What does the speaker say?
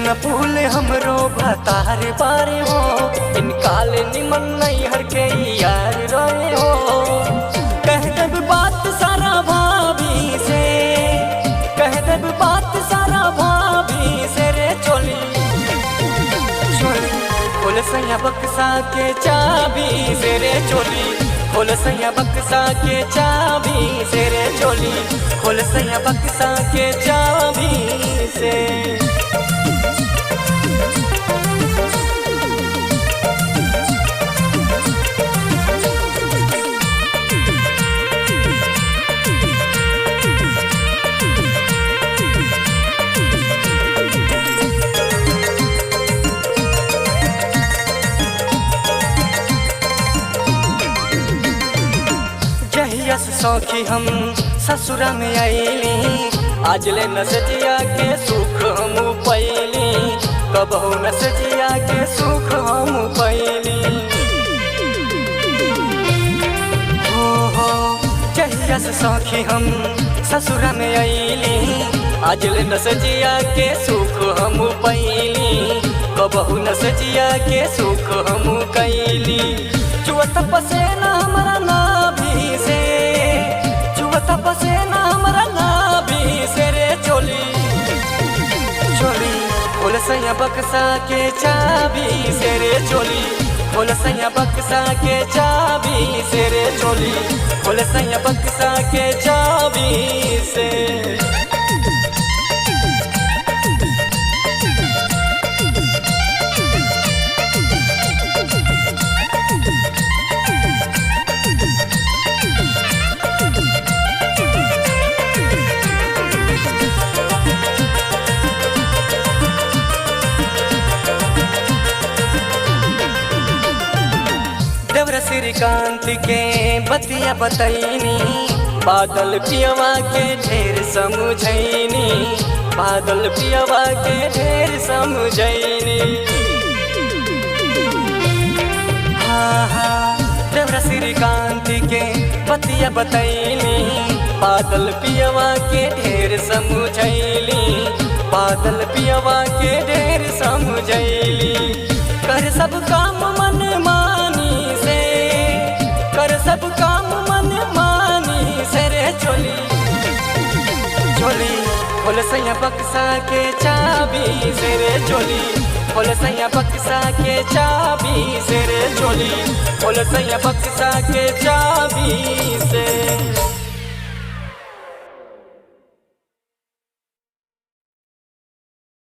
न फूल हमरो भतार बारे हो, इनकाल निमन नहीं हर के यार रोए हो। कह देब बात सारा भाभी से, कह देब बात सारा भाभी से रे चोली चोली खोल सैया बक्सा के चाबी से रे चोली, खोल सैया बक्सा के चाबी से रे चोली, खोल सैया बक्सा के चाबी से। जहियस सौखी हम ससुरा में आईली, आज ले न सजिया के सुख हम पैली, कबहू न सजिया के सुख हम पैली। हो जहियस सौखी हम ससुरा में आईली, आज ले न सजिया के सुख हम पैली, कबहू न सजिया के सुख हम कैली। चुअत पसेना हमारा नाभि से, चुअत पसेना हमारा नाभि से रे चोली चोली खोल सैया बक्सा के चाबी से रे चोली, खोल सैया बक्सा के चाबी से रे चोली, खोल सैया बक्सा के चाबी से। देवर श्रीकांत के बतिया बतैनी, बादल पियवा के ढेर समझैनी, बादल पियवा के ढेर समझैनी। हाँ देवर श्रीकांत के बतिया बतैनी, बादल पियवा के ढेर समझैली, बादल पियवा के ढेर समझैली। कर सब काम मन मानी से, कर सब काम मन मानी से रे चोली चोली खोल सैया बक्सा के चाबी से रे चोली, खोल सैया बक्सा के चाबी से रे चोली, खोल सैया बक्सा के चाबी से।